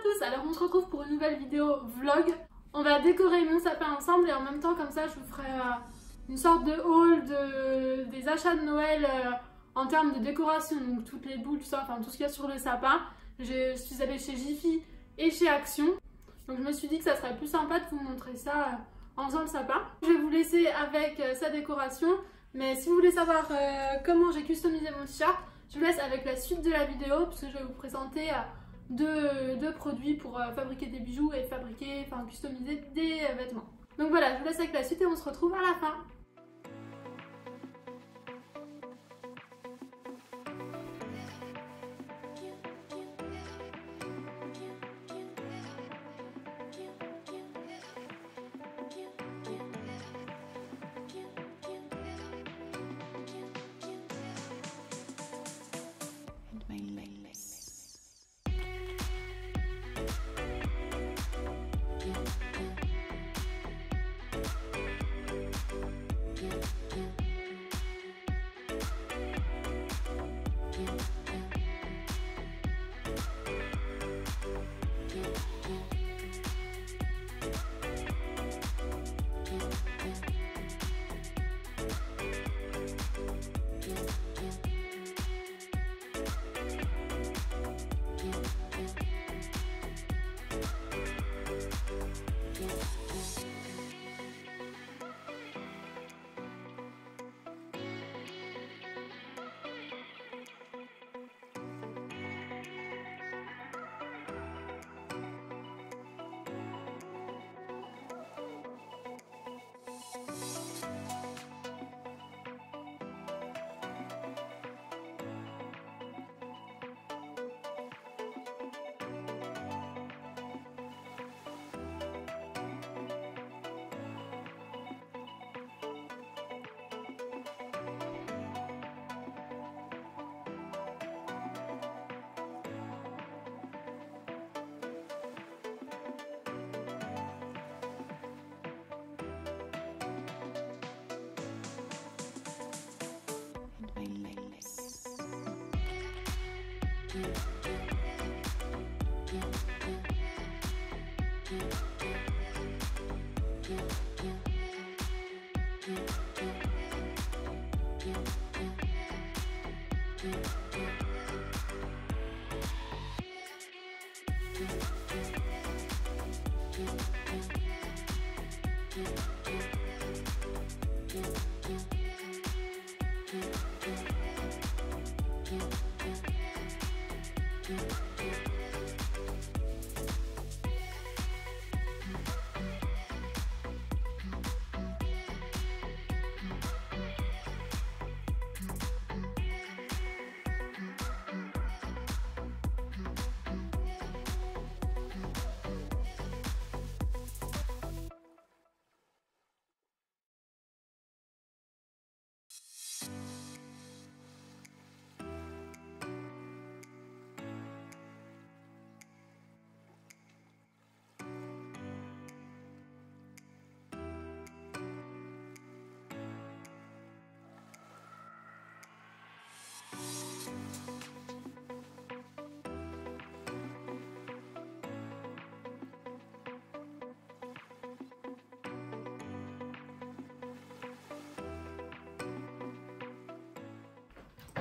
tous, alors on se retrouve pour une nouvelle vidéo vlog. On va décorer mon sapin ensemble et en même temps comme ça je vous ferai une sorte de haul des achats de Noël en termes de décoration, donc toutes les boules, tout ça, enfin tout ce qu'il y a sur le sapin. Je suis allée chez Jiffy et chez Action, donc je me suis dit que ça serait plus sympa de vous montrer ça en faisant le sapin. Je vais vous laisser avec sa décoration, mais si vous voulez savoir comment j'ai customisé mon t-shirt, je vous laisse avec la suite de la vidéo parce que je vais vous présenter deux produits pour fabriquer des bijoux et customiser des vêtements. Donc voilà, je vous laisse avec la suite et on se retrouve à la fin.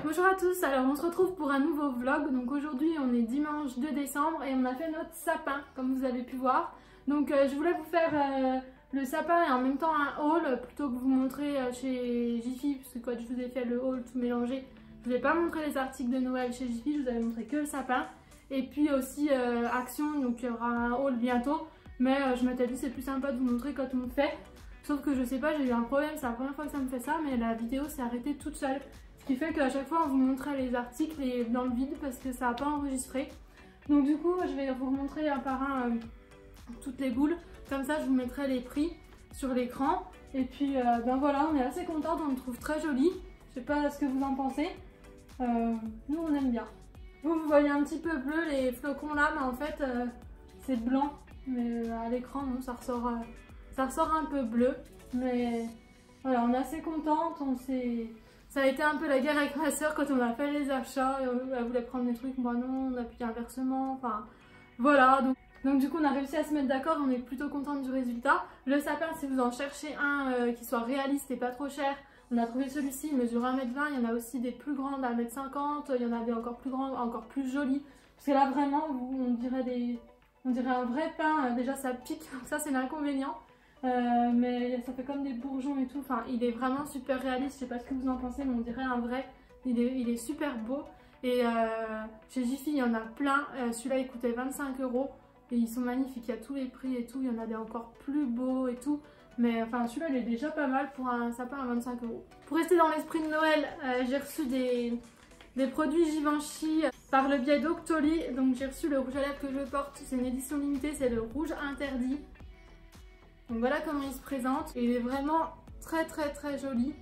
Bonjour à tous, alors on se retrouve pour un nouveau vlog. Donc aujourd'hui on est dimanche 2 décembre et on a fait notre sapin comme vous avez pu voir. Donc je voulais vous faire le sapin et en même temps un haul plutôt que vous montrer chez Jiffy, parce que quand je vous ai fait le haul tout mélangé, je ne vous ai pas montré les articles de Noël chez Jiffy, je vous avais montré que le sapin. Et puis aussi Action, donc il y aura un haul bientôt, mais je m'étais dit c'est plus sympa de vous montrer quand on le fait. Sauf que je sais pas, j'ai eu un problème, c'est la première fois que ça me fait ça, mais la vidéo s'est arrêtée toute seule. Ce qui fait qu'à chaque fois on vous montrait les articles dans le vide parce que ça n'a pas enregistré. Donc du coup je vais vous montrer un par un toutes les boules. Comme ça je vous mettrai les prix sur l'écran. Et puis ben voilà, on est assez contente, on le trouve très joli. Je sais pas ce que vous en pensez. Nous on aime bien. Vous voyez un petit peu bleu les flocons là, mais en fait c'est blanc. Mais à l'écran non, ça ressort un peu bleu. Mais voilà, on est assez contente. Ça a été un peu la guerre avec ma soeur quand on a fait les achats. Elle voulait prendre des trucs, moi non, on a pris inversement. Enfin, Voilà, donc du coup on a réussi à se mettre d'accord, on est plutôt contente du résultat. Le sapin, si vous en cherchez un qui soit réaliste et pas trop cher, on a trouvé celui-ci, il mesure 1,20 m, il y en a aussi des plus grands d'1,50 m, il y en a des encore plus grands, encore plus jolis. Parce que là vraiment, on dirait un vrai pain, déjà ça pique, donc ça c'est l'inconvénient. Mais ça fait comme des bourgeons et tout, enfin il est vraiment super réaliste, je sais pas ce que vous en pensez, mais on dirait un vrai, il est super beau. Et chez Jiffy il y en a plein, celui-là il coûtait 25 € et ils sont magnifiques, il y a tous les prix et tout, il y en a des encore plus beaux et tout. Mais enfin celui-là il est déjà pas mal pour un sapin à 25 €. Pour rester dans l'esprit de Noël, j'ai reçu des produits Givenchy par le biais d'Octoly. Donc j'ai reçu le rouge à lèvres que je porte, c'est une édition limitée, c'est le rouge interdit. Donc voilà comment il se présente, et il est vraiment très joli.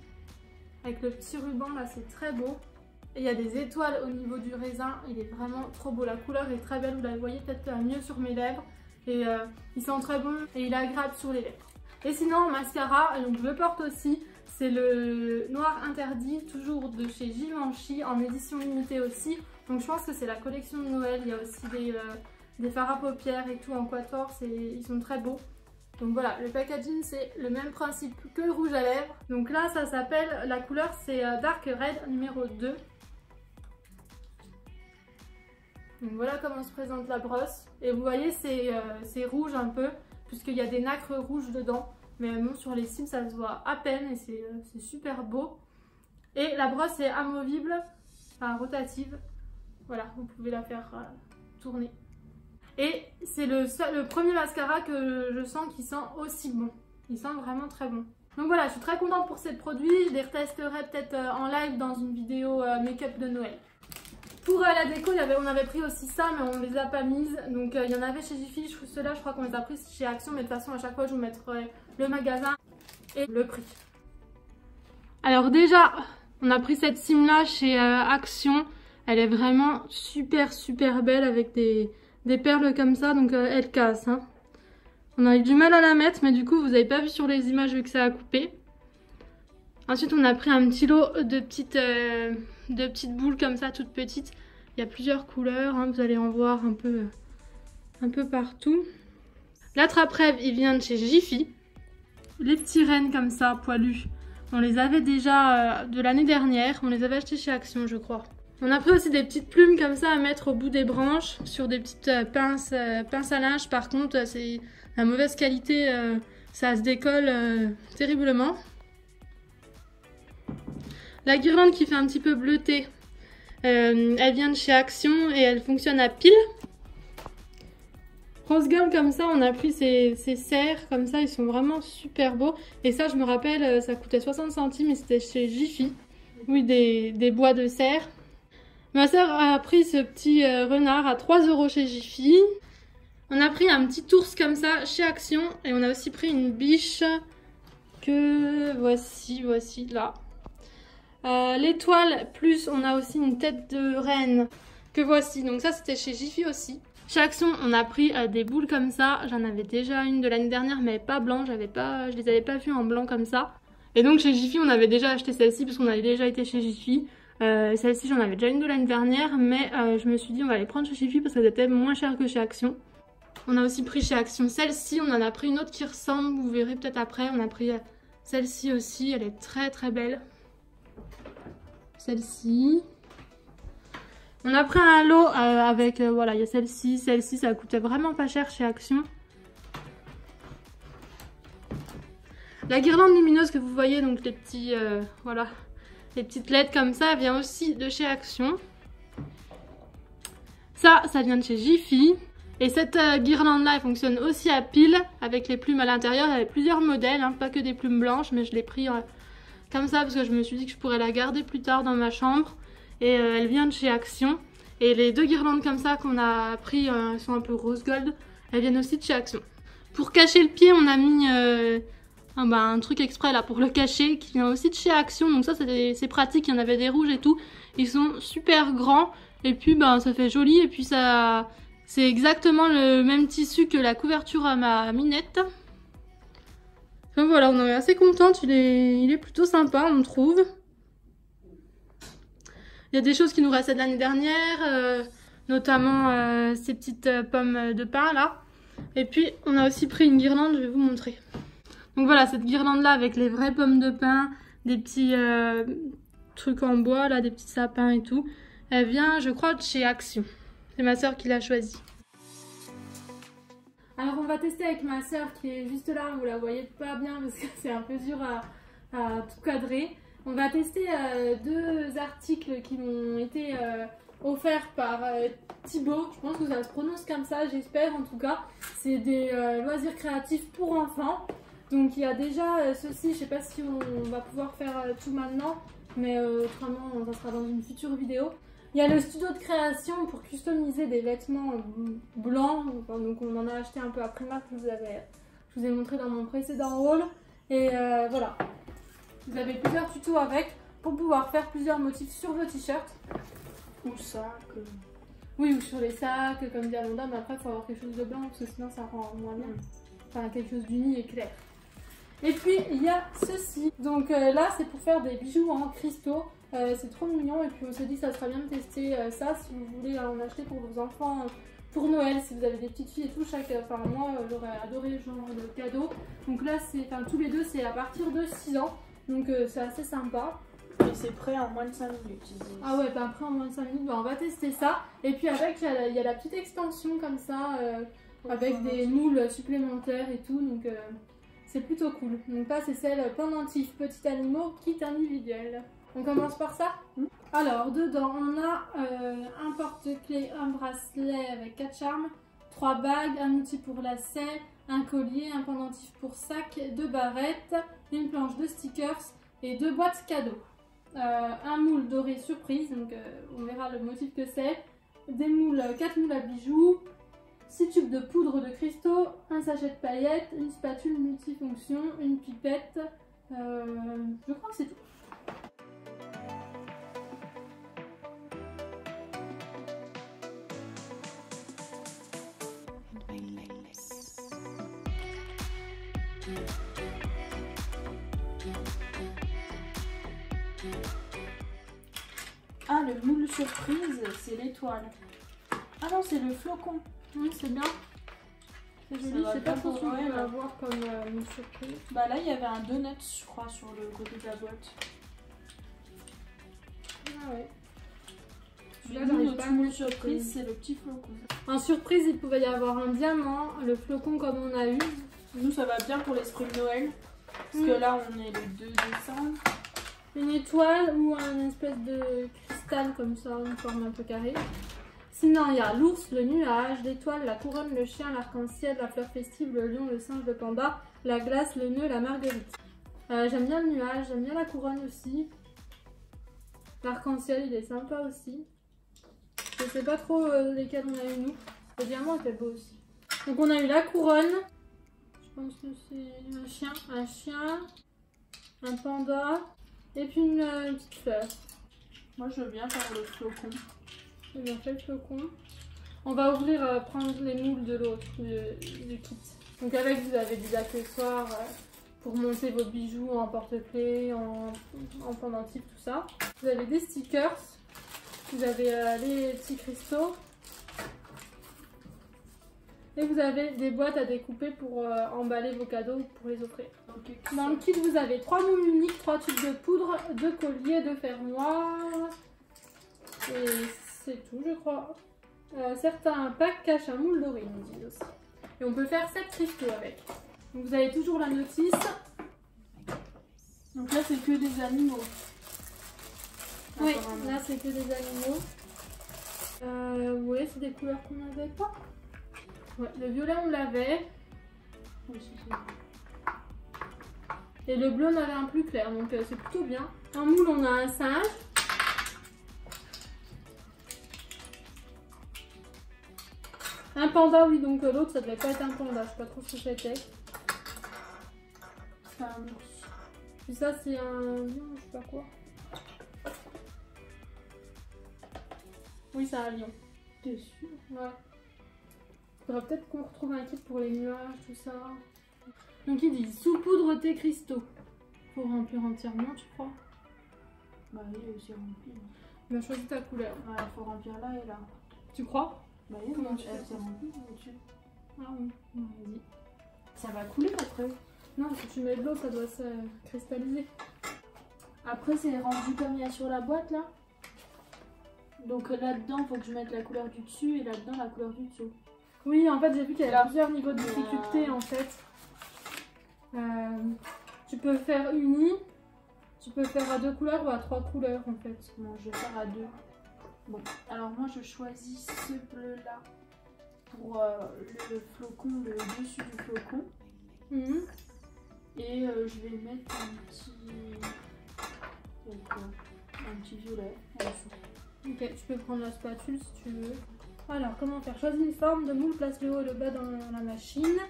Avec le petit ruban là, c'est très beau. Et il y a des étoiles au niveau du raisin, il est vraiment trop beau. La couleur est très belle, vous la voyez peut-être mieux sur mes lèvres. Et il sent très bon et il est agréable sur les lèvres. Et sinon, mascara, donc je le porte aussi. C'est le noir interdit, toujours de chez Givenchy, en édition limitée aussi. Donc je pense que c'est la collection de Noël. Il y a aussi des fards à paupières et tout en quator, ils sont très beaux. Donc voilà, le packaging c'est le même principe que le rouge à lèvres. Donc là ça s'appelle, la couleur c'est Dark Red numéro 2. Donc voilà comment se présente la brosse. Et vous voyez c'est rouge un peu, puisqu'il y a des nacres rouges dedans. Mais bon, sur les cils ça se voit à peine et c'est super beau. Et la brosse est amovible, enfin rotative. Voilà, vous pouvez la faire tourner. Et c'est le premier mascara que je sens qui sent aussi bon. Il sent vraiment très bon. Donc voilà, je suis très contente pour ces produits. Je les retesterai peut-être en live dans une vidéo make-up de Noël. Pour la déco, on avait pris aussi ça, mais on ne les a pas mises. Donc il y en avait chez Jiffy. Ceux-là, je crois qu'on les a pris chez Action. Mais de toute façon, à chaque fois, je vous mettrai le magasin et le prix. Alors déjà, on a pris cette cime là chez Action. Elle est vraiment super belle avec des perles comme ça, donc elle casse. Hein. On a eu du mal à la mettre, mais du coup vous avez pas vu sur les images vu que ça a coupé. Ensuite on a pris un petit lot de petites boules comme ça, toutes petites. Il y a plusieurs couleurs, hein, vous allez en voir un peu partout. L'attrape-rêve, il vient de chez Jiffy. Les petits rennes comme ça, poilus, on les avait déjà de l'année dernière. On les avait achetés chez Action, je crois. On a pris aussi des petites plumes comme ça à mettre au bout des branches sur des petites pinces à linge. Par contre, c'est la mauvaise qualité, ça se décolle terriblement. La guirlande qui fait un petit peu bleuté, elle vient de chez Action et elle fonctionne à pile. Rose gold comme ça, on a pris ces serres comme ça, ils sont vraiment super beaux. Et ça, je me rappelle, ça coûtait 60 centimes et c'était chez Jiffy. Oui, des bois de serre. Ma soeur a pris ce petit renard à 3 € chez Jiffy. On a pris un petit ours comme ça chez Action. Et on a aussi pris une biche que voici là. L'étoile plus on a aussi une tête de reine que voici. Donc ça c'était chez Jiffy aussi. Chez Action on a pris des boules comme ça. J'en avais déjà une de l'année dernière mais pas blanc. Je les avais pas vues en blanc comme ça. Et donc chez Jiffy on avait déjà acheté celle-ci parce qu'on avait déjà été chez Jiffy. Celle-ci j'en avais déjà une de l'année dernière, mais je me suis dit on va les prendre chez Jiffy parce qu'elles étaient moins chères que chez Action. On a aussi pris chez Action celle-ci, on en a pris une autre qui ressemble, vous verrez peut-être après. On a pris celle-ci aussi, elle est très belle. Celle-ci. On a pris un lot avec, voilà, il y a celle-ci, ça coûtait vraiment pas cher chez Action. La guirlande lumineuse que vous voyez, donc les petits, voilà. Les petites LED comme ça vient aussi de chez Action. Ça vient de chez Jiffy. Et cette guirlande là elle fonctionne aussi à pile avec les plumes à l'intérieur. Il y avait plusieurs modèles, hein, pas que des plumes blanches, mais je l'ai pris comme ça parce que je me suis dit que je pourrais la garder plus tard dans ma chambre. Et elle vient de chez Action. Et les deux guirlandes comme ça qu'on a pris, elles sont un peu rose gold, elles viennent aussi de chez Action. Pour cacher le pied, on a mis un truc exprès là pour le cacher qui vient aussi de chez Action. Donc ça c'est pratique, il y en avait des rouges et tout. Ils sont super grands et puis ça fait joli et puis ça c'est exactement le même tissu que la couverture à ma minette. Donc voilà, on en est assez contente, il est plutôt sympa on trouve. Il y a des choses qui nous restaient de l'année dernière, notamment ces petites pommes de pin là. Et puis on a aussi pris une guirlande, je vais vous montrer. Donc voilà, cette guirlande là avec les vraies pommes de pin, des petits trucs en bois là, des petits sapins et tout. Elle vient, je crois, de chez Action. C'est ma soeur qui l'a choisie. Alors on va tester avec ma soeur qui est juste là, vous la voyez pas bien parce que c'est un peu dur à tout cadrer. On va tester deux articles qui m'ont été offerts par Thibaut, je pense que ça se prononce comme ça, j'espère en tout cas. C'est des loisirs créatifs pour enfants. Donc il y a déjà ceci, je sais pas si on va pouvoir faire tout maintenant, mais autrement ça sera dans une future vidéo. Il y a le studio de création pour customiser des vêtements blancs, donc on en a acheté un peu à Primark, je vous ai montré dans mon précédent haul. Et voilà, vous avez plusieurs tutos avec pour pouvoir faire plusieurs motifs sur vos t-shirts. Ou sacs. Oui, ou sur les sacs, comme dit Alonda, mais après il faut avoir quelque chose de blanc parce que sinon ça rend moins bien. Enfin quelque chose d'uni et clair. Et puis il y a ceci, donc là c'est pour faire des bijoux en cristaux. C'est trop mignon et puis on s'est dit que ça serait bien de tester ça si vous voulez en acheter pour vos enfants pour Noël, si vous avez des petites filles et tout. Enfin moi j'aurais adoré ce genre de cadeau. Donc là c'est, enfin tous les deux c'est à partir de 6 ans, donc c'est assez sympa. Et c'est prêt en moins de 5 minutes. Ah ouais, bah après en moins de 5 minutes, bah on va tester ça. Et puis avec il y a la petite extension comme ça, avec des moules supplémentaires et tout, donc c'est plutôt cool. Donc là c'est celle pendentif petits animaux kit individuel. On commence par ça. Alors, dedans, on a un porte-clés, un bracelet avec 4 charmes, 3 bagues, un outil pour lacets, un collier, un pendentif pour sac, 2 barrettes, une planche de stickers et 2 boîtes cadeaux. Un moule doré surprise, donc on verra le motif que c'est. Des moules, 4 moules à bijoux, 6 tubes de poudre de cristaux, un sachet de paillettes, une spatule multifonction, une pipette. Je crois que c'est tout. Ah, le moule surprise, c'est l'étoile. Ah non, c'est le flocon. Oui, c'est bien. C'est joli, je sais pas trop ce qu'on peut avoir comme une surprise. Bah là, il y avait un donut, je crois, sur le côté de la boîte. Ah ouais. Là, notre moule surprise, c'est le petit flocon. En surprise, il pouvait y avoir un diamant, le flocon comme on a eu. Nous, ça va bien pour l'esprit de Noël. Parce que là, on est le 2 décembre. Une étoile ou un espèce de cristal comme ça, une forme un peu carrée. Sinon, il y a l'ours, le nuage, l'étoile, la couronne, le chien, l'arc-en-ciel, la fleur festive, le lion, le singe, le panda, la glace, le nœud, la marguerite. J'aime bien le nuage, j'aime bien la couronne aussi. L'arc-en-ciel, il est sympa aussi. Je sais pas trop lesquels on a eu nous. Le diamant était beau aussi. Donc on a eu la couronne. Je pense que c'est un chien, un panda et puis une petite fleur. Moi je veux bien faire le flocon. J'ai bien fait le flocon. On va ouvrir, prendre les moules de l'autre, du kit. Donc avec vous avez des accessoires pour monter vos bijoux en porte-clés, en pendentif, tout ça. Vous avez des stickers. Vous avez les petits cristaux. Et vous avez des boîtes à découper pour emballer vos cadeaux pour les offrir. Okay. Dans le kit, vous avez 3 moules uniques, 3 tubes de poudre, 2 colliers, 2 fermoirs. Et c'est tout, je crois. Certains packs cachent un moule doré, ils nous disent aussi. Et on peut faire 7 cristaux avec. Donc vous avez toujours la notice. Donc là, c'est que des animaux. Oui, là c'est que des animaux. Ouais, c'est des couleurs qu'on n'avait pas. Ouais, le violet on l'avait. Oui, et le bleu on avait un plus clair, donc c'est plutôt bien. En moule on a un singe. Un panda, oui, donc l'autre ça devait pas être un panda, je sais pas trop ce que c'était. C'est un ours. Et ça c'est un lion, je sais pas quoi. Oui, c'est un lion. T'es sûr? Ouais. Faudra peut-être qu'on retrouve un kit pour les nuages, tout ça. Donc ils disent saupoudre tes cristaux. Faut remplir entièrement, tu crois? Bah oui, il est aussi rempli. Mais choisis ta couleur. Ouais, faut remplir là et là. Tu crois? Bah oui, Comment tu fais ça remplit au-dessus. Ah oui, non, vas-y. Ça va couler après. Non, si tu mets de l'eau, ça doit se cristalliser. Après, c'est rendu comme il y a sur la boîte là. Donc là-dedans, il faut que je mette la couleur du dessus et là-dedans, la couleur du dessous. Oui, en fait, j'ai vu qu'il y avait plusieurs niveaux de difficulté en fait. Tu peux faire uni, tu peux faire à 2 couleurs ou à 3 couleurs en fait. Bon, je vais faire à 2. Bon, alors moi, je choisis ce bleu-là pour le flocon, le dessus du flocon. Et je vais mettre un petit violet en dessous. Ok, tu peux prendre la spatule si tu veux. Alors, comment faire? Choisis une forme de moule, place le haut et le bas dans la machine.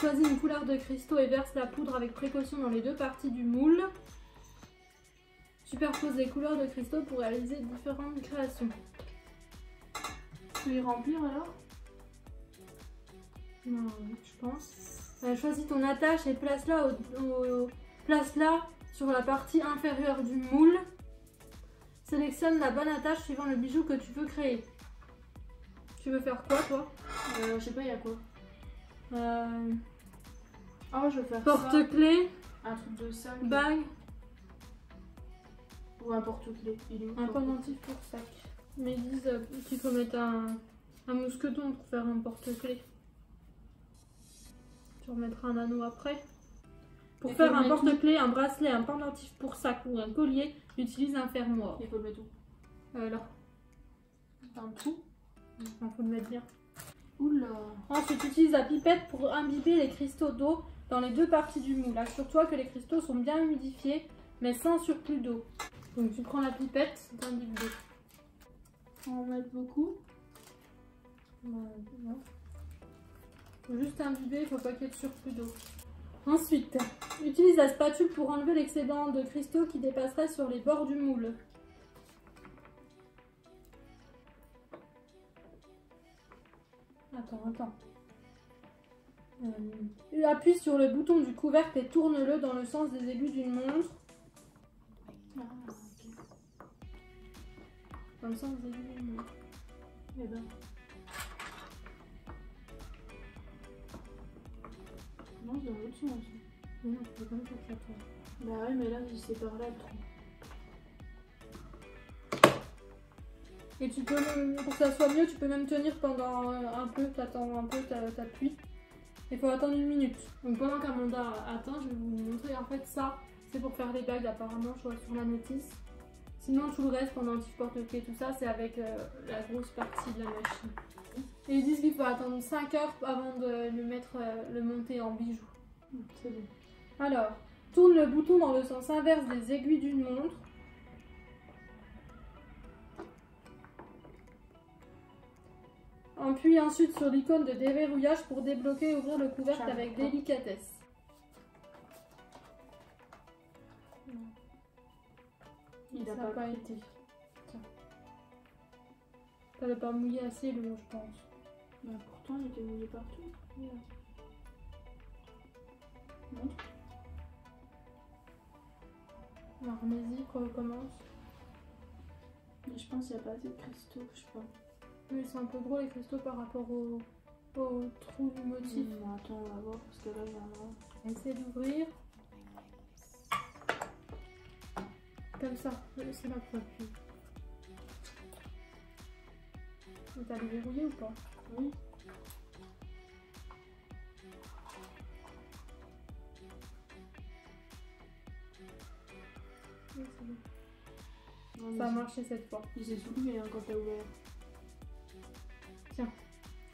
Choisis une couleur de cristaux et verse la poudre avec précaution dans les 2 parties du moule. Superpose les couleurs de cristaux pour réaliser différentes créations. Tu veux y remplir alors? Non, je pense. Choisis ton attache et place-la place-la sur la partie inférieure du moule. Sélectionne la bonne attache suivant le bijou que tu veux créer. Tu veux faire quoi toi? Je sais pas, il y a quoi? Oh, je vais faire porte-clés, un truc de sac. bague. Ou un porte-clés. Un pendentif pour sac. Mais ils disent qu'il faut mettre un mousqueton pour faire un porte-clés. Tu remettras un anneau après. Pour faire un porte-clés, un bracelet, un pendentif pour sac ou un collier, utilise un fermoir. Il faut le mettre où? Là. Un trou? Il faut le mettre bien. Oula. Ensuite, utilise la pipette pour imbiber les cristaux d'eau dans les 2 parties du moule. Assure-toi que les cristaux sont bien humidifiés, mais sans surplus d'eau. Donc tu prends la pipette, t'imbibes d'eau. On va en mettre beaucoup? Non. Faut juste imbiber, il faut pas qu'il y ait de surplus d'eau. Ensuite, utilise la spatule pour enlever l'excédent de cristaux qui dépasserait sur les bords du moule. Attends. Appuie sur le bouton du couvercle et tourne-le dans le sens des aiguilles d'une montre. Dans le sens des aiguilles d'une montre. Et ben. Non, c'est dans l'autre sens. Non, tu peux comme ça faire ça. Bah ouais, mais là, c'est par là le trou. Et tu peux, pour que ça soit mieux, tu peux même tenir pendant un peu, t'attends un peu, t'appuies. Il faut attendre 1 minute. Donc pendant qu'Amanda attend, je vais vous montrer. En fait, ça, c'est pour faire les bagues apparemment, je vois sur la notice. Sinon, tout le reste, pendentif, porte-clés, tout ça, c'est avec la grosse partie de la machine. Et ils disent qu'il faut attendre 5 heures avant de le monter en bijou. C'est bon. Alors, tourne le bouton dans le sens inverse des aiguilles d'une montre. Appuie ensuite sur l'icône de déverrouillage pour débloquer et ouvrir le couvercle avec délicatesse. Il n'a pas été. T'avais pas mouillé assez l'eau, je pense. Bah pourtant, il était mouillé partout. Yeah. Montre. Alors, remets-y, qu'on recommence. Mais je pense qu'il n'y a pas assez de cristaux, je sais pas. Oui, c'est un peu gros les cristaux par rapport au trou du motif. Attends, on va voir parce que là, il y en a. Essaye d'ouvrir. Comme ça, c'est la poitrine. T'as le verrouillé ou pas? Oui. Oui, c'est bon. Non, Ça a marché cette fois. Il s'est soulevé quand t'as ouvert. Tiens,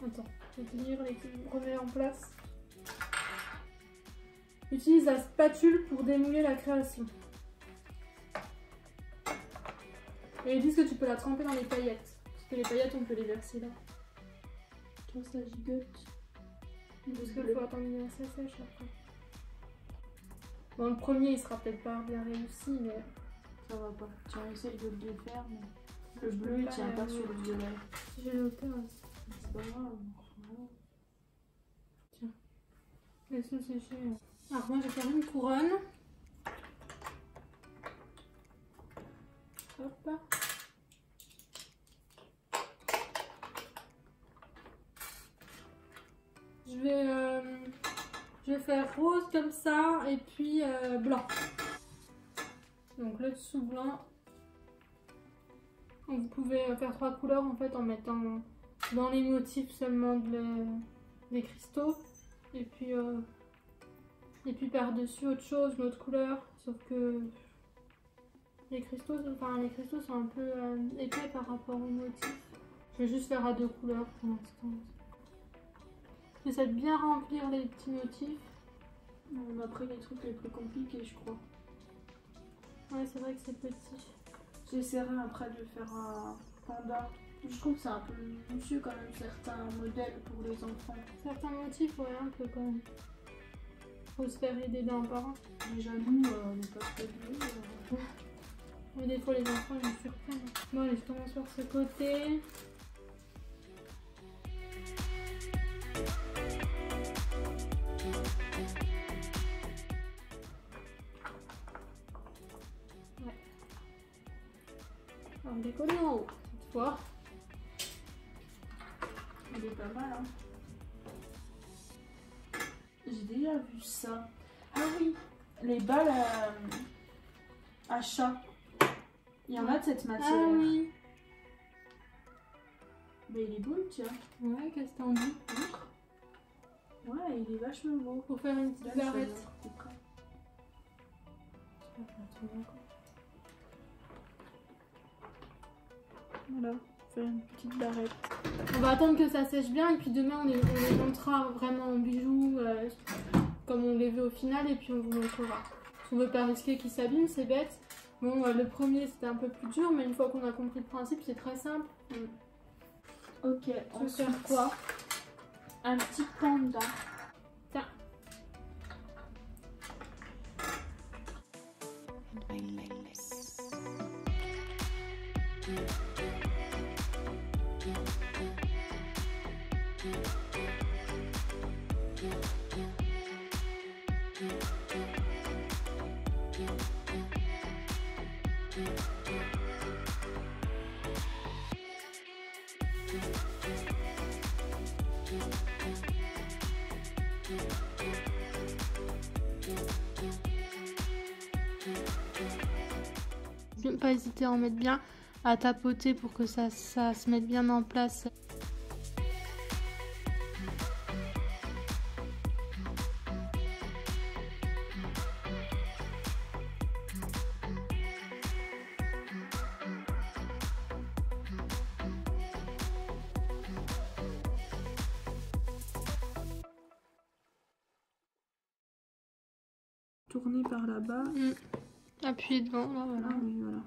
attends, je vais tenir les remets en place. Utilise la spatule pour démouler la création. Et ils disent que tu peux la tremper dans les paillettes. Parce que les paillettes, on peut les verser là. Toi, ça gigote. Parce qu'il faut attendre bien ça sèche après. Bon, le premier, il sera peut-être pas bien réussi, mais... Ça va pas. Tiens, essaye de le défaire, mais... Le bleu, il tient pas sur le violet. J'ai noté aussi. C'est pas grave. Tiens. Laisse-le sécher. Alors moi, je vais faire une couronne. Hop. rose comme ça et puis blanc. Donc le dessous blanc. Vous pouvez faire 3 couleurs en fait en mettant dans les motifs seulement des cristaux. Et puis par-dessus autre chose, une autre couleur. Sauf que les cristaux sont un peu épais par rapport au motif. Je vais juste faire à 2 couleurs pour l'instant. J'essaie de bien remplir les petits motifs. On a pris les trucs les plus compliqués, je crois. Ouais, c'est vrai que c'est petit. J'essaierai après de faire un panda. Je trouve que c'est un peu minutieux quand même, certains modèles pour les enfants. Certains motifs, ouais, un peu quand même. Faut se faire aider d'un parent. Déjà nous, on n'est pas très doués. Mais des fois les enfants ils me surprennent. Bon allez, je commence par ce côté. Ouais. Alors décoller en haut cette fois. Il est pas mal, hein. J'ai déjà vu ça. Ah oui, les balles à chat. Il y en a de cette matière. Ah oui. Mais il est beau, tiens. Ouais, qu'est-ce que t'en dis? Ouais, il est vachement beau. Faut faire une petite barrette. Voilà, faire une petite barrette. On va attendre que ça sèche bien et puis demain on les montrera vraiment en bijoux comme on les veut au final et puis on vous montrera. On veut pas risquer qu'ils s'abîment, c'est bête. Bon, le premier c'était un peu plus dur mais une fois qu'on a compris le principe c'est très simple. Ok, on va faire quoi? Un petit panda. Tiens. Pas hésiter à en mettre bien, à tapoter pour que ça se mette bien en place. Tourner par là-bas. Appuyez devant, là, voilà. Ah oui, voilà.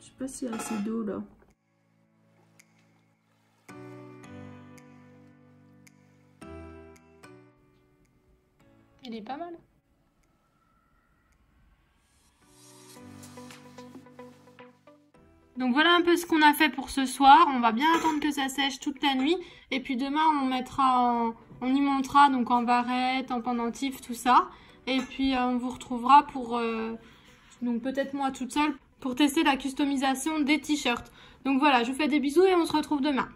Je sais pas s'il y a assez d'eau là. Il est pas mal. Donc voilà un peu ce qu'on a fait pour ce soir. On va bien attendre que ça sèche toute la nuit. Et puis demain on mettra on y montera donc en barrette, en pendentif, tout ça. Et puis on vous retrouvera pour, donc peut-être moi toute seule, pour tester la customisation des t-shirts. Donc voilà, je vous fais des bisous et on se retrouve demain.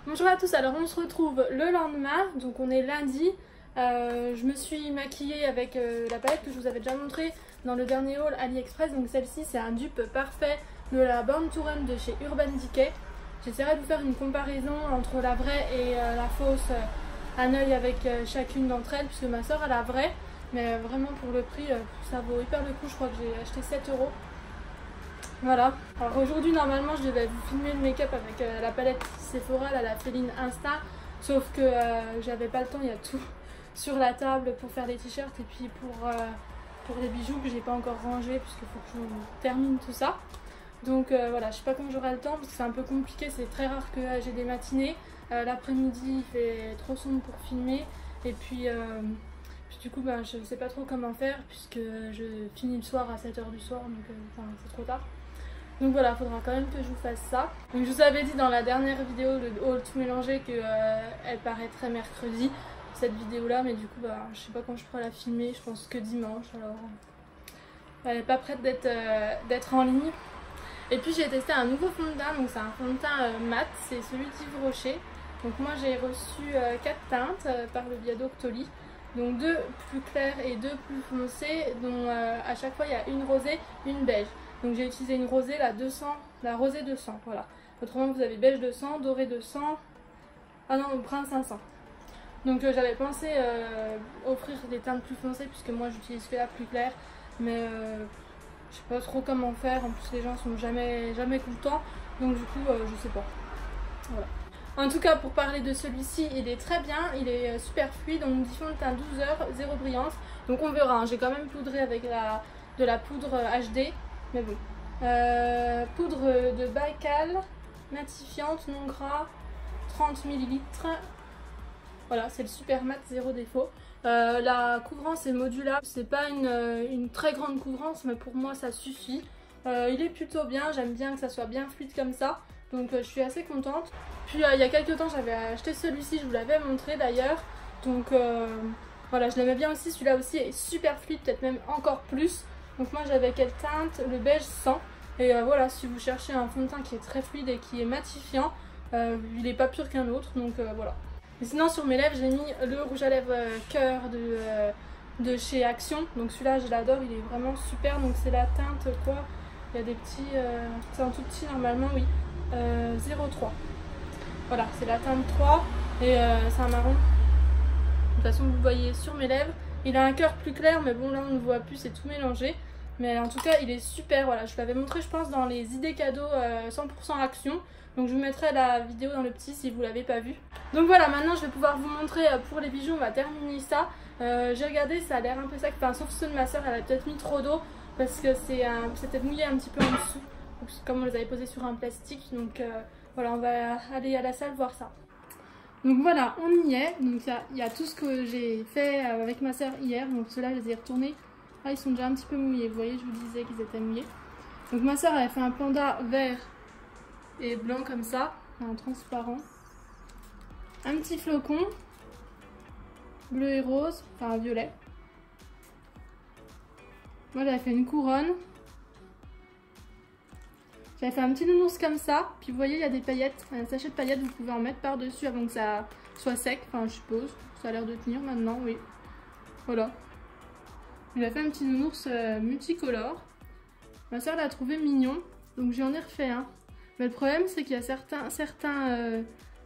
Bonjour à tous, alors on se retrouve le lendemain, donc on est lundi. Je me suis maquillée avec la palette que je vous avais déjà montrée dans le dernier haul AliExpress. Donc celle-ci c'est un dupe parfait de la Born to Run de chez Urban Decay. J'essaierai de vous faire une comparaison entre la vraie et la fausse, un œil avec chacune d'entre elles, puisque ma soeur a la vraie. Mais vraiment pour le prix, ça vaut hyper le coup. Je crois que j'ai acheté 7 €. Voilà. Alors aujourd'hui normalement je devais vous filmer le make-up avec la palette Sephora, la Féline Insta. Sauf que j'avais pas le temps, il y a tout sur la table pour faire les t-shirts et puis pour les bijoux que j'ai pas encore rangé puisqu'il faut que je termine tout ça. Donc voilà, je sais pas quand j'aurai le temps parce que c'est un peu compliqué, c'est très rare que j'ai des matinées. L'après-midi il fait trop sombre pour filmer et puis du coup je sais pas trop comment faire puisque je finis le soir à 7 h du soir donc c'est trop tard. Donc voilà, il faudra quand même que je vous fasse ça. Donc je vous avais dit dans la dernière vidéo, le haul tout mélangé, que elle paraîtrait mercredi, cette vidéo là, mais du coup je sais pas quand je pourrai la filmer, je pense que dimanche, alors elle n'est pas prête d'être en ligne. Et puis j'ai testé un nouveau fond de teint, donc c'est un fond de teint mat, c'est celui d'Yves Rocher. Donc moi j'ai reçu 4 teintes par le biais d'Octoly. Donc 2 plus claires et 2 plus foncées, dont à chaque fois il y a une rosée, une beige. Donc j'ai utilisé une rosée, la rosée 200, voilà. Autrement vous avez beige 200, doré 200, ah non, brun 500. Donc j'avais pensé offrir des teintes plus foncées puisque moi j'utilise que la plus claire. Mais je sais pas trop comment faire, en plus les gens sont jamais contents. Donc du coup je sais pas. Voilà. En tout cas pour parler de celui-ci, il est très bien, il est super fluide, on me dit fond de teint 12 heures, 0 brillance. Donc on verra, hein. J'ai quand même poudré avec de la poudre HD, mais bon. Poudre de Baïkal, matifiante, non gras, 30 ml. Voilà, c'est le super mat, 0 défaut. La couvrance est modulable, c'est pas une très grande couvrance, mais pour moi ça suffit. Il est plutôt bien, j'aime bien que ça soit bien fluide comme ça. Donc je suis assez contente. Puis il y a quelques temps j'avais acheté celui-ci, je vous l'avais montré d'ailleurs. Donc voilà, je l'aimais bien aussi, celui-là aussi est super fluide, peut-être même encore plus. Donc moi j'avais quelle teinte? Le beige 100. Et voilà, si vous cherchez un fond de teint qui est très fluide et qui est matifiant, il n'est pas pire qu'un autre, donc voilà. Et sinon sur mes lèvres j'ai mis le rouge à lèvres cœur de chez Action. Donc celui-là je l'adore, il est vraiment super. Donc c'est la teinte quoi? Il y a des petits, c'est un tout petit normalement, oui. 03. Voilà, c'est la teinte 3 et c'est un marron. De toute façon, vous voyez sur mes lèvres. Il a un cœur plus clair, mais bon, là on ne voit plus, c'est tout mélangé. Mais en tout cas, il est super. Voilà, je l'avais montré, je pense, dans les idées cadeaux 100% Action. Donc je vous mettrai la vidéo dans le petit si vous l'avez pas vu. Donc voilà, maintenant je vais pouvoir vous montrer pour les bijoux, on va terminer ça. J'ai regardé, ça a l'air un peu sec, enfin, sauf ceux de ma soeur, elle a peut-être mis trop d'eau parce que c'était mouillé un petit peu en dessous. Comme on les avait posés sur un plastique, donc voilà, on va aller à la salle voir ça. Donc voilà, on y est. Donc il y a tout ce que j'ai fait avec ma soeur hier. Donc ceux-là, je les ai retournés. Ah, ils sont déjà un petit peu mouillés. Vous voyez, je vous disais qu'ils étaient mouillés. Donc ma soeur avait fait un panda vert et blanc comme ça, un transparent. Un petit flocon bleu et rose, enfin violet. Moi j'avais fait une couronne. J'avais fait un petit nounours comme ça, puis vous voyez il y a des paillettes, un sachet de paillettes, vous pouvez en mettre par dessus avant que ça soit sec, enfin je suppose, ça a l'air de tenir maintenant, oui. Voilà. J'ai fait un petit nounours multicolore, ma soeur l'a trouvé mignon, donc j'en ai refait un. Mais le problème c'est qu'il y a certains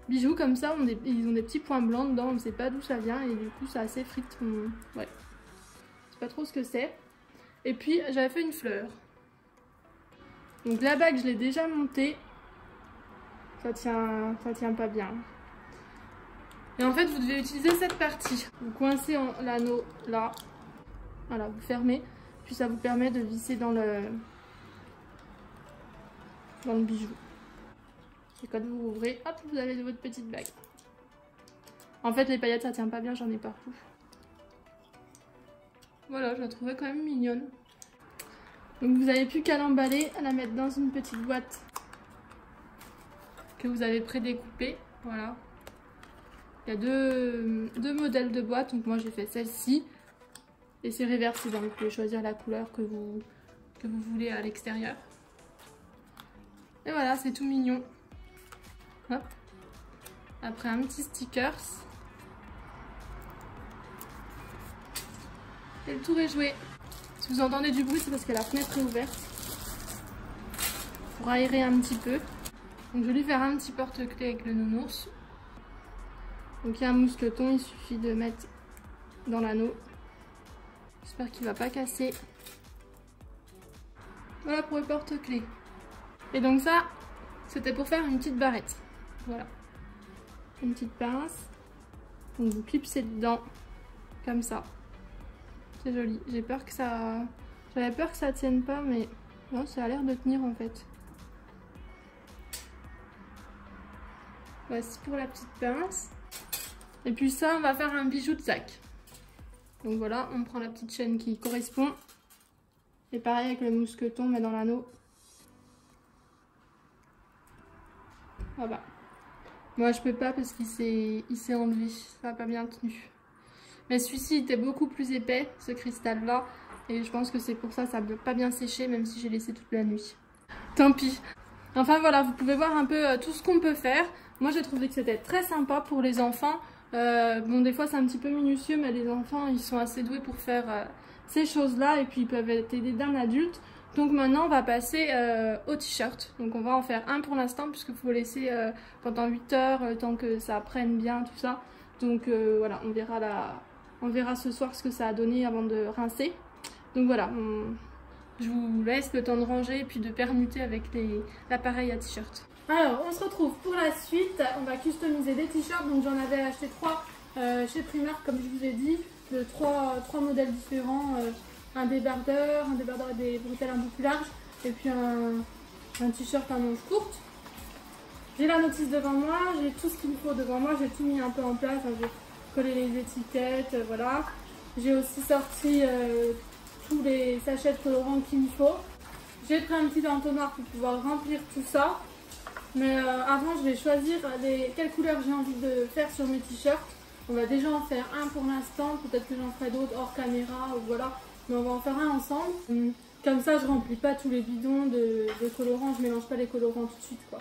bijoux comme ça, ils ont des petits points blancs dedans, on ne sait pas d'où ça vient et du coup ça s'effrite, ouais. Je sais pas trop ce que c'est. Et puis j'avais fait une fleur. Donc la bague je l'ai déjà montée, ça tient pas bien. Et en fait vous devez utiliser cette partie. Vous coincez l'anneau là, voilà, vous fermez, puis ça vous permet de visser dans le bijou. Et quand vous ouvrez, hop, vous avez votre petite bague. En fait les paillettes ça tient pas bien, j'en ai partout. Voilà, je la trouvais quand même mignonne. Donc vous n'avez plus qu'à l'emballer, à la mettre dans une petite boîte que vous avez prédécoupée. Voilà. Il y a deux modèles de boîtes, donc moi j'ai fait celle-ci. Et c'est réversible, vous pouvez choisir la couleur que vous voulez à l'extérieur. Et voilà, c'est tout mignon. Hop. Après un petit stickers. Et le tour est joué. Si vous entendez du bruit, c'est parce que la fenêtre est ouverte pour aérer un petit peu. Donc je vais lui faire un petit porte-clés avec le nounours. Donc il y a un mousqueton, il suffit de mettre dans l'anneau. J'espère qu'il ne va pas casser. Voilà pour le porte-clés. Et donc ça, c'était pour faire une petite barrette. Voilà. Une petite pince. Donc vous clipsez dedans, comme ça. C'est joli. J'ai peur que ça... J'avais peur que ça tienne pas, mais non, ça a l'air de tenir en fait. Voici pour la petite pince. Et puis ça, on va faire un bijou de sac. Donc voilà, on prend la petite chaîne qui correspond. Et pareil avec le mousqueton, on met dans l'anneau. Voilà. Moi je peux pas parce qu'il s'est enlevé, ça n'a pas bien tenu. Mais celui-ci était beaucoup plus épais, ce cristal là. Et je pense que c'est pour ça, ça n'a pas bien séché, même si j'ai laissé toute la nuit. Tant pis. Enfin voilà, vous pouvez voir un peu tout ce qu'on peut faire. Moi j'ai trouvé que c'était très sympa pour les enfants. Bon, des fois c'est un petit peu minutieux, mais les enfants ils sont assez doués pour faire ces choses-là et puis ils peuvent être aidés d'un adulte. Donc maintenant on va passer au t-shirt. Donc on va en faire un pour l'instant puisqu'il faut laisser pendant 8 heures le temps que ça prenne bien tout ça. Donc voilà, on verra ce soir ce que ça a donné avant de rincer. Donc voilà, je vous laisse le temps de ranger et puis de permuter avec l'appareil à t-shirt. Alors on se retrouve pour la suite, on va customiser des t-shirts. Donc j'en avais acheté 3 chez Primark comme je vous ai dit, de 3 modèles différents. Un débardeur et des bretelles un peu plus larges, et puis un t-shirt à manches courtes. J'ai la notice devant moi, j'ai tout ce qu'il me faut devant moi, j'ai tout mis un peu en place, j'ai collé les étiquettes, voilà. J'ai aussi sorti tous les sachets de colorants qu'il me faut. J'ai pris un petit entonnoir pour pouvoir remplir tout ça. Mais avant, je vais choisir quelles couleurs j'ai envie de faire sur mes t-shirts. On va déjà en faire un pour l'instant, peut-être que j'en ferai d'autres hors caméra, ou voilà. Mais on va en faire un ensemble. Comme ça, je remplis pas tous les bidons de colorants, je mélange pas les colorants tout de suite, quoi.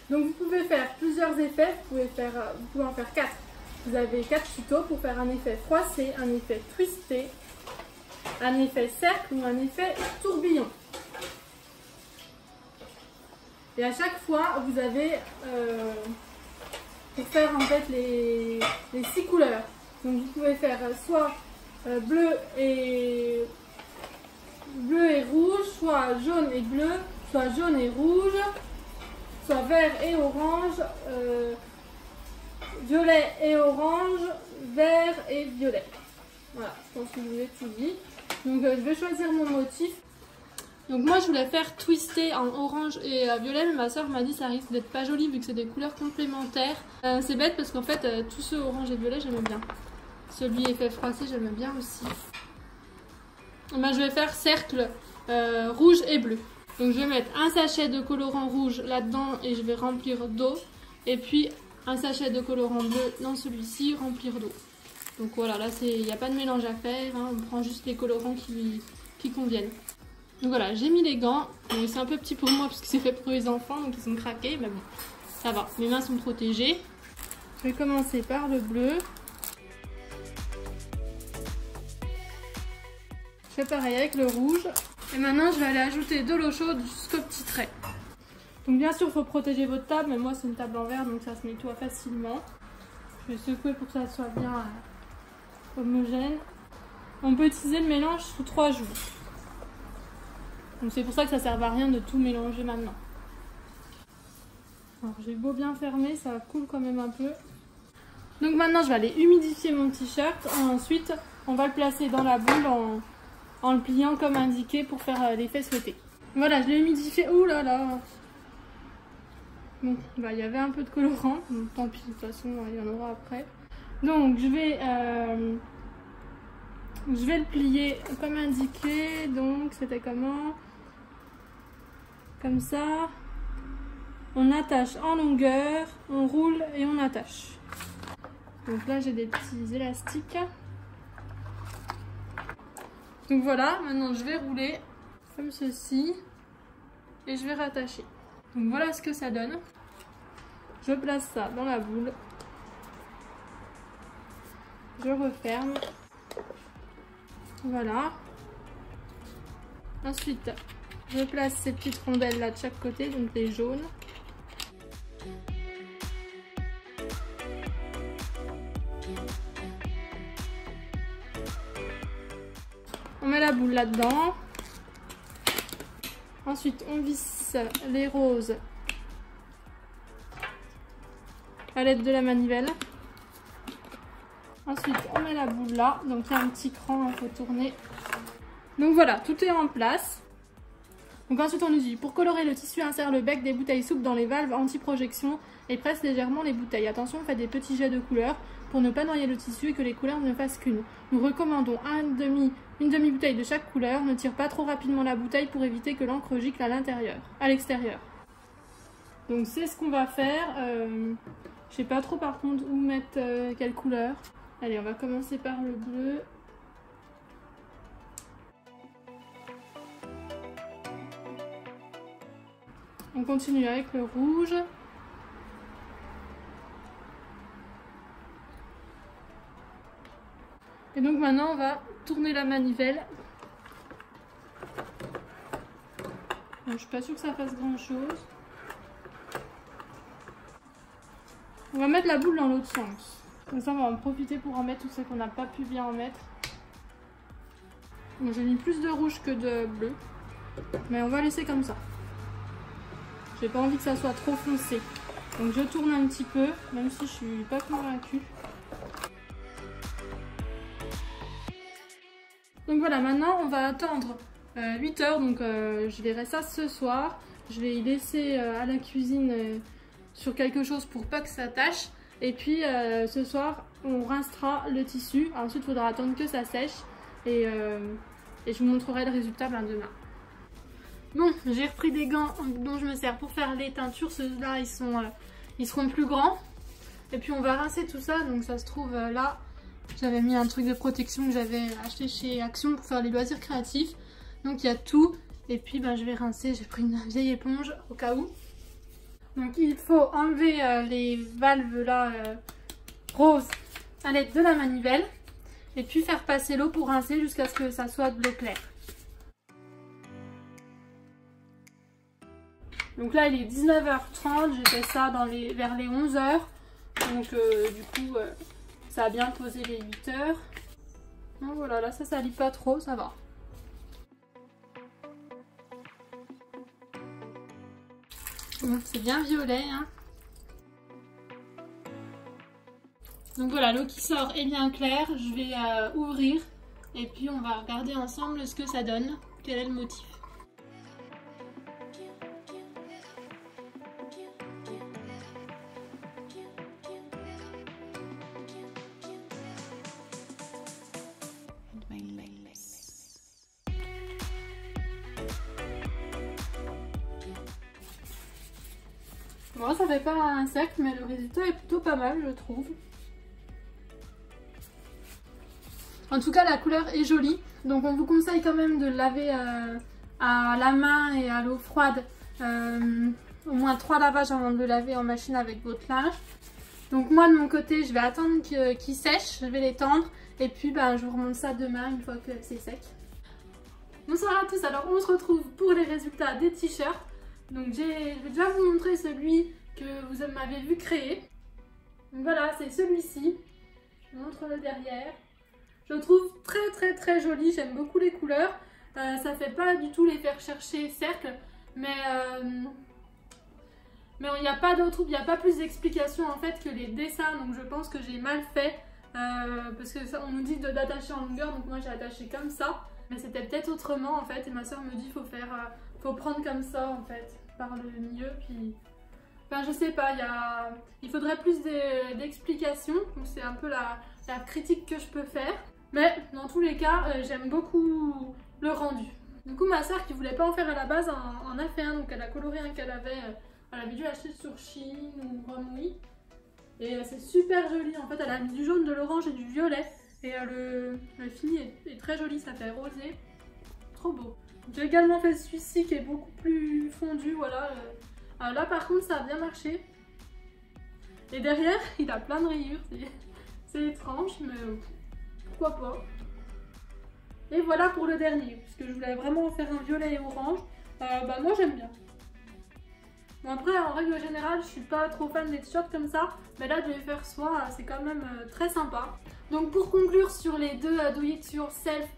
Donc vous pouvez faire plusieurs effets, vous pouvez en faire 4. Vous avez 4 tutos pour faire un effet froissé, un effet twisté, un effet cercle ou un effet tourbillon. Et à chaque fois, vous avez pour faire en fait les 6 couleurs. Donc vous pouvez faire soit bleu et rouge, soit jaune et bleu, soit jaune et rouge, soit vert et orange, violet et orange, vert et violet. Voilà, je pense que je vous ai tout dit. Donc je vais choisir mon motif. Donc moi je voulais faire twister en orange et violet, mais ma soeur m'a dit ça risque d'être pas joli vu que c'est des couleurs complémentaires. C'est bête parce qu'en fait tous ceux orange et violet j'aimais bien. Celui effet froissé j'aimais bien aussi. Ben, je vais faire cercle rouge et bleu. Donc je vais mettre un sachet de colorant rouge là-dedans et je vais remplir d'eau. Et puis un sachet de colorant bleu dans celui-ci, remplir d'eau. Donc voilà, là il n'y a pas de mélange à faire, hein, on prend juste les colorants qui conviennent. Donc voilà, j'ai mis les gants. C'est un peu petit pour moi parce que c'est fait pour les enfants, donc ils sont craqués, mais bon, ça va. Mes mains sont protégées. Je vais commencer par le bleu. Je fais pareil avec le rouge. Et maintenant, je vais aller ajouter de l'eau chaude jusqu'au petit trait. Donc bien sûr, il faut protéger votre table, mais moi c'est une table en verre, donc ça se nettoie facilement. Je vais secouer pour que ça soit bien homogène. On peut utiliser le mélange sous 3 jours. Donc c'est pour ça que ça ne sert à rien de tout mélanger maintenant. Alors j'ai beau bien fermer, ça coule quand même un peu. Donc maintenant je vais aller humidifier mon t-shirt. Ensuite on va le placer dans la boule en le pliant comme indiqué pour faire l'effet souhaité. Voilà, je l'ai humidifié. Ouh là là. Bon, bah il y avait un peu de colorant. Donc, tant pis, de toute façon il y en aura après. Donc je vais le plier comme indiqué. Donc c'était comment? Comme ça, on attache en longueur, on roule et on attache. Donc là j'ai des petits élastiques. Donc voilà, maintenant je vais rouler comme ceci et je vais rattacher. Donc voilà ce que ça donne. Je place ça dans la boule. Je referme. Voilà. Ensuite, je place ces petites rondelles là de chaque côté, donc les jaunes. On met la boule là-dedans. Ensuite, on visse les roses à l'aide de la manivelle. Ensuite, on met la boule là. Donc, il y a un petit cran, il faut tourner. Donc voilà, tout est en place. Donc ensuite on nous dit, pour colorer le tissu, insère le bec des bouteilles souples dans les valves anti-projection et presse légèrement les bouteilles. Attention, faites des petits jets de couleur pour ne pas noyer le tissu et que les couleurs ne fassent qu'une. Nous recommandons une demi-bouteille de chaque couleur. Ne tire pas trop rapidement la bouteille pour éviter que l'encre gicle à l'extérieur. Donc c'est ce qu'on va faire. Je sais pas trop par contre où mettre quelle couleur. Allez, on va commencer par le bleu. On continue avec le rouge. donc maintenant on va tourner la manivelle. Bon, je suis pas sûre que ça fasse grand chose. On va mettre la boule dans l'autre sens. Comme ça on va en profiter pour en mettre tout ce qu'on n'a pas pu bien en mettre. Bon, j'ai mis plus de rouge que de bleu. Mais on va laisser comme ça. J'ai pas envie que ça soit trop foncé. Donc je tourne un petit peu, même si je suis pas convaincue. Donc voilà, maintenant on va attendre 8 heures. Donc je verrai ça ce soir. Je vais y laisser à la cuisine sur quelque chose pour pas que ça tâche. Et puis ce soir on rincera le tissu. Ensuite il faudra attendre que ça sèche. Et je vous montrerai le résultat demain. Bon, j'ai repris des gants dont je me sers pour faire les teintures. Ceux-là, ils seront plus grands. Et puis on va rincer tout ça. Donc ça se trouve là, j'avais mis un truc de protection que j'avais acheté chez Action pour faire les loisirs créatifs. Donc il y a tout. Et puis ben, je vais rincer. J'ai pris une vieille éponge au cas où. Donc il faut enlever les valves là roses à l'aide de la manivelle. Et puis faire passer l'eau pour rincer jusqu'à ce que ça soit de l'eau claire. Donc là il est 19h30, j'ai fait ça vers les 11h. Donc du coup ça a bien posé les 8h. Donc voilà, là ça salit pas trop, ça va. Bon, c'est bien violet hein. Donc voilà, l'eau qui sort est bien claire, je vais ouvrir et puis on va regarder ensemble ce que ça donne, quel est le motif. Bon, ça fait pas un cercle, mais le résultat est plutôt pas mal, je trouve. En tout cas, la couleur est jolie. Donc, on vous conseille quand même de le laver à la main et à l'eau froide. Au moins 3 lavages avant de le laver en machine avec votre linge. Donc, moi, de mon côté, je vais attendre qu'il sèche. Je vais l'étendre. Et puis, ben, je vous remonte ça demain une fois que c'est sec. Bonsoir à tous. Alors, on se retrouve pour les résultats des t-shirts. Donc je vais déjà vous montrer celui que vous m'avez vu créer. Donc voilà, c'est celui-ci. Je vous montre le derrière. Je le trouve très joli, j'aime beaucoup les couleurs. Ça fait pas du tout l'effet recherché cercle, mais il n'y a pas d'autre, il n'y a pas plus d'explication en fait que les dessins, donc je pense que j'ai mal fait. Parce que ça, on nous dit d'attacher en longueur, donc moi j'ai attaché comme ça. Mais c'était peut-être autrement en fait, et ma soeur me dit faut prendre comme ça en fait, par le milieu, puis... Enfin je sais pas, il faudrait plus d'explications, donc c'est un peu la critique que je peux faire. Mais dans tous les cas, j'aime beaucoup le rendu. Du coup ma soeur qui voulait pas en faire à la base en a fait un, donc elle a coloré un qu'elle avait dû acheter sur Shein ou Ramoui. Et c'est super joli, en fait elle a mis du jaune, de l'orange et du violet. Et le fini est très joli, ça fait rosé, trop beau. J'ai également fait celui-ci qui est beaucoup plus fondu, voilà. Là par contre ça a bien marché. Et derrière il a plein de rayures, c'est étrange mais pourquoi pas. Et voilà pour le dernier, puisque je voulais vraiment faire un violet et orange. Bah moi j'aime bien. Bon après en règle générale je suis pas trop fan des t-shirts comme ça, mais là de les faire soi c'est quand même très sympa. Donc pour conclure sur les deux Do It Yourself,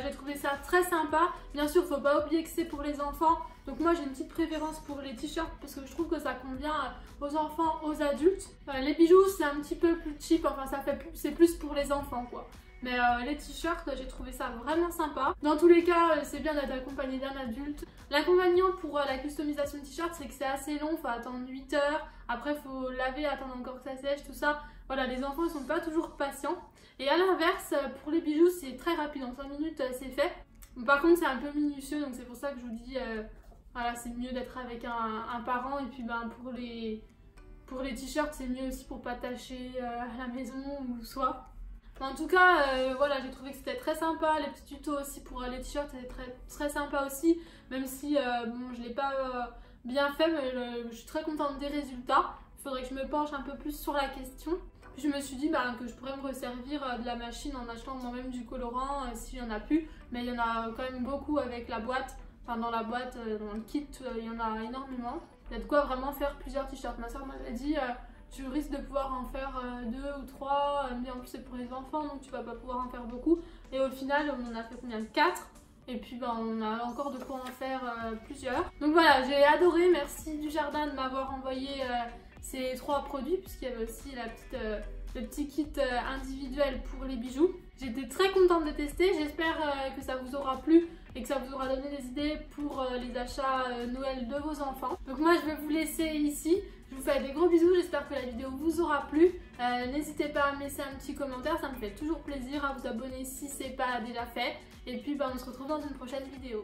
j'ai trouvé ça très sympa. Bien sûr faut pas oublier que c'est pour les enfants, donc moi j'ai une petite préférence pour les t-shirts parce que je trouve que ça convient aux enfants, aux adultes. Les bijoux c'est un petit peu plus cheap, enfin c'est plus pour les enfants quoi. Mais les t-shirts, j'ai trouvé ça vraiment sympa. Dans tous les cas, c'est bien d'être accompagné d'un adulte. L'inconvénient pour la customisation de t-shirt, c'est que c'est assez long, il faut attendre 8 heures. Après, il faut laver, attendre encore que ça sèche, tout ça. Voilà, les enfants, ils sont pas toujours patients. Et à l'inverse, pour les bijoux, c'est très rapide. En 5 minutes, c'est fait. Par contre, c'est un peu minutieux, donc c'est pour ça que je vous dis, voilà, c'est mieux d'être avec un parent. Et puis, ben, pour les t-shirts, c'est mieux aussi pour pas tâcher à la maison ou soit. En tout cas, voilà, j'ai trouvé que c'était très sympa. Les petits tutos aussi pour les t-shirts, c'était très sympa aussi. Même si, bon, je l'ai pas bien fait, mais je suis très contente des résultats. Il faudrait que je me penche un peu plus sur la question. Puis je me suis dit que je pourrais me resservir de la machine en achetant moi-même du colorant s'il y en a plus. Mais il y en a quand même beaucoup avec la boîte. Enfin dans la boîte, dans le kit, il y en a énormément. Il y a de quoi vraiment faire plusieurs t-shirts. Ma soeur m'avait dit tu risques de pouvoir en faire 2 ou 3, mais en plus c'est pour les enfants donc tu vas pas pouvoir en faire beaucoup. Et au final on en a fait combien? 4. Et puis on a encore de quoi en faire plusieurs. Donc voilà, j'ai adoré, merci Dujardin de m'avoir envoyé ces 3 produits, puisqu'il y avait aussi le petit kit individuel pour les bijoux. J'étais très contente de tester, j'espère que ça vous aura plu et que ça vous aura donné des idées pour les achats Noël de vos enfants. Donc moi je vais vous laisser ici, je vous fais des gros bisous, j'espère que la vidéo vous aura plu. N'hésitez pas à me laisser un petit commentaire, ça me fait toujours plaisir, à vous abonner si c'est pas déjà fait. Et puis on se retrouve dans une prochaine vidéo.